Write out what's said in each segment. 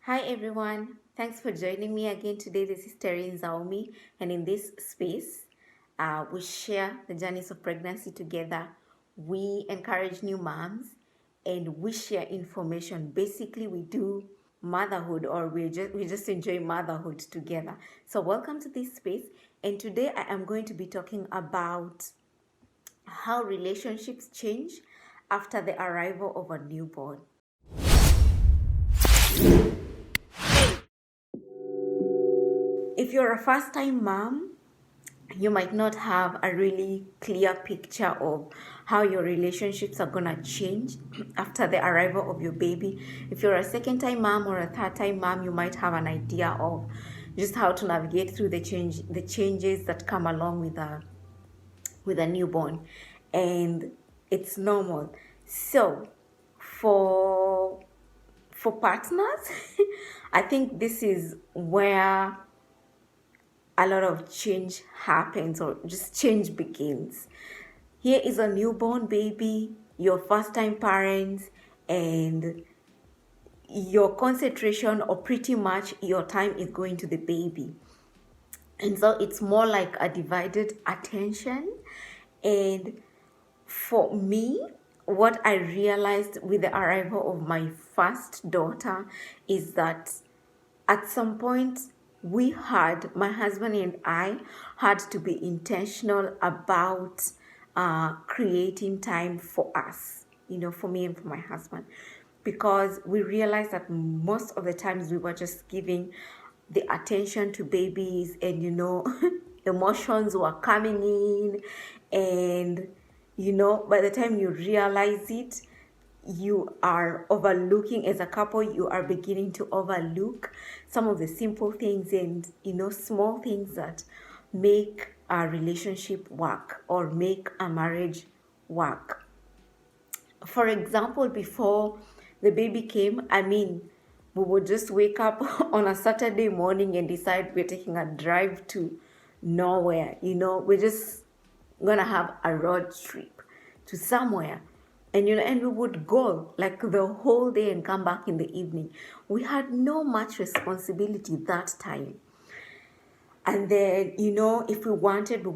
Hi everyone, thanks for joining me again today. This is Terry Zaomi, and in this space, we share the journeys of pregnancy together. We encourage new moms and we share information. Basically, we do motherhood, or we just enjoy motherhood together. So, welcome to this space, and today I am going to be talking about how relationships change after the arrival of a newborn. If you're a first time mom, you might not have a really clear picture of how your relationships are gonna change after the arrival of your baby. If you're a second time mom or a third time mom, you might have an idea of just how to navigate through the changes that come along with a newborn, and it's normal. So for for partners, I think this is where a lot of change happens, or just change begins. Here is a newborn baby, your first time parents, and your concentration, or pretty much your time, is going to the baby. And so it's more like a divided attention. And for me, what I realized with the arrival of my first daughter is that at some point my husband and I had to be intentional about creating time for us, for me and for my husband, because we realized that most of the times we were just giving the attention to babies, and emotions were coming in, and by the time you realize it, you are overlooking, as a couple, you are beginning to overlook some of the simple things and small things that make a relationship work or make a marriage work. For example, before the baby came, we would just wake up on a Saturday morning and decide we're taking a drive to nowhere. We're just gonna have a road trip to somewhere. And we would go like the whole day and come back in the evening. We had no much responsibility that time. And then, if we wanted,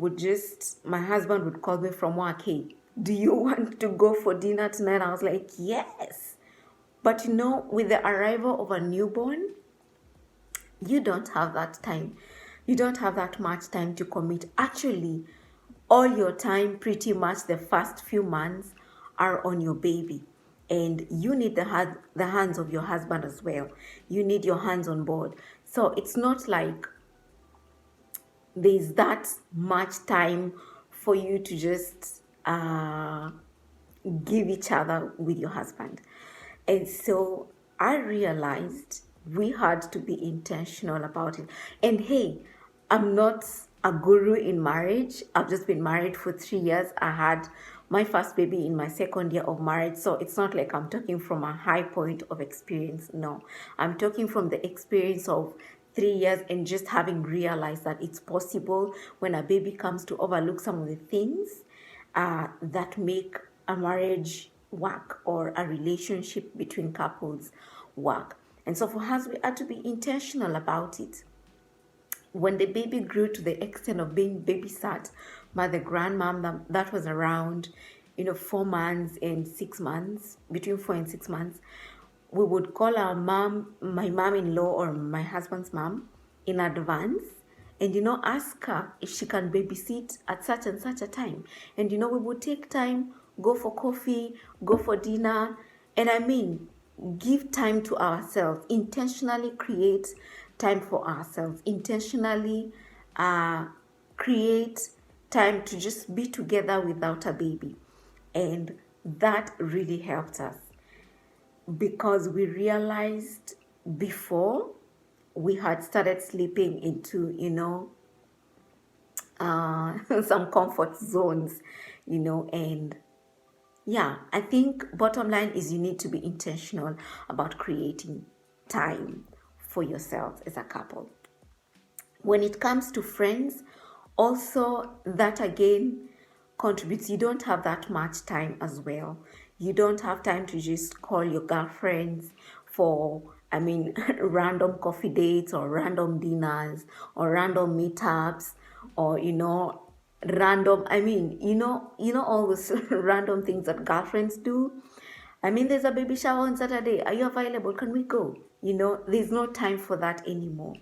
my husband would call me from work, hey, do you want to go for dinner tonight? I was like, yes. But with the arrival of a newborn, you don't have that time. You don't have that much time to commit. Actually, all your time, pretty much the first few months, are on your baby. And you need the hands of your husband as well. You need your hands on board. So it's not like there's that much time for you to just give each other with your husband. And so I realized we had to be intentional about it. And hey, I'm not a guru in marriage. I've just been married for 3 years. I had my first baby in my second year of marriage. So it's not like I'm talking from a high point of experience. No, I'm talking from the experience of 3 years and just having realized that it's possible when a baby comes to overlook some of the things that make a marriage work or a relationship between couples work. And so for us, we had to be intentional about it. When the baby grew to the extent of being babysat by the grandmom, that was around 4 months and 6 months, between 4 and 6 months, we would call my mom-in-law or my husband's mom in advance, and ask her if she can babysit at such and such a time. And we would take time, go for coffee, go for dinner, and give time to ourselves, intentionally create time for ourselves, intentionally create time to just be together without a baby. And that really helped us, because we realized before we had started slipping into some comfort zones, and yeah, I think bottom line is you need to be intentional about creating time for yourself as a couple. When it comes to friends, also, that again contributes. You don't have that much time as well. You don't have time to just call your girlfriends for I mean, random coffee dates or random dinners or random meetups or, random, all those random things that girlfriends do. I mean, there's a baby shower on Saturday. Are you available? Can we go? There's no time for that anymore.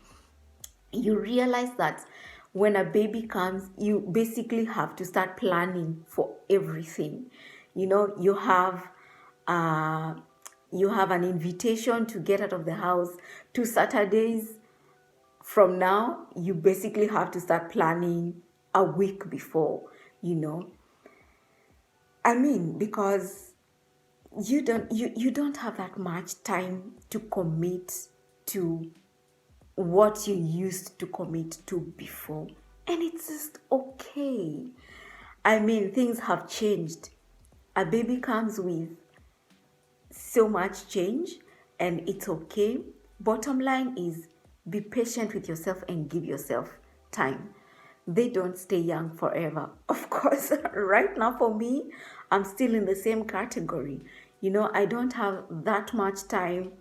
You realize that when a baby comes, you basically have to start planning for everything. You have uh you have an invitation to get out of the house 2 Saturdays from now. You basically have to start planning a week before. I mean, because you don't have that much time to commit to what you used to commit to before. And it's just okay. I mean, things have changed. A baby comes with so much change, and it's okay. Bottom line is, be patient with yourself and give yourself time. They don't stay young forever. Of course, right now for me, I'm still in the same category. I don't have that much time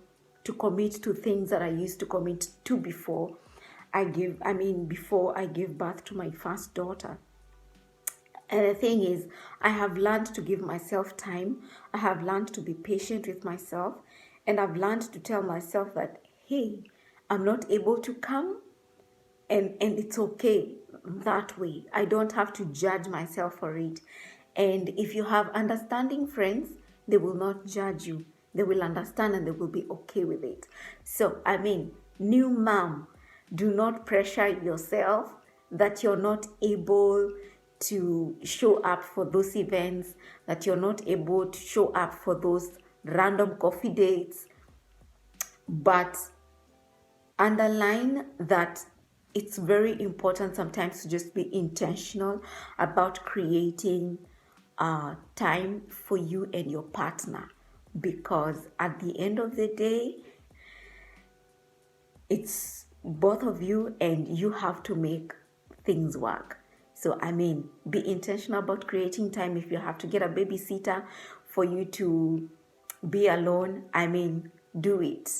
to commit to things that I used to commit to before before I gave birth to my first daughter. And the thing is, I have learned to give myself time. I have learned to be patient with myself. And I've learned to tell myself that, hey, I'm not able to come, and it's okay that way. I don't have to judge myself for it. And if you have understanding friends, they will not judge you. They will understand and they will be okay with it. So, new mom, do not pressure yourself that you're not able to show up for those events, that you're not able to show up for those random coffee dates. But underline that it's very important sometimes to just be intentional about creating time for you and your partner, because at the end of the day, it's both of you and you have to make things work. So, be intentional about creating time. If you have to get a babysitter for you to be alone, do it.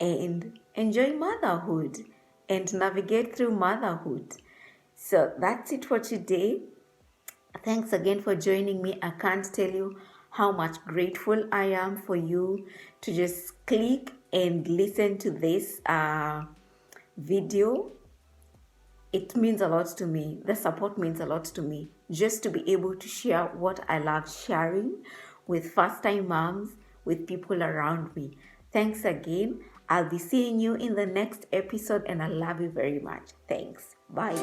And enjoy motherhood and navigate through motherhood. So that's it for today. Thanks again for joining me. I can't tell you how much grateful I am for you to just click and listen to this video. It means a lot to me. The support means a lot to me. Just to be able to share what I love sharing with first-time moms, with people around me. Thanks again. I'll be seeing you in the next episode, and I love you very much. Thanks. Bye.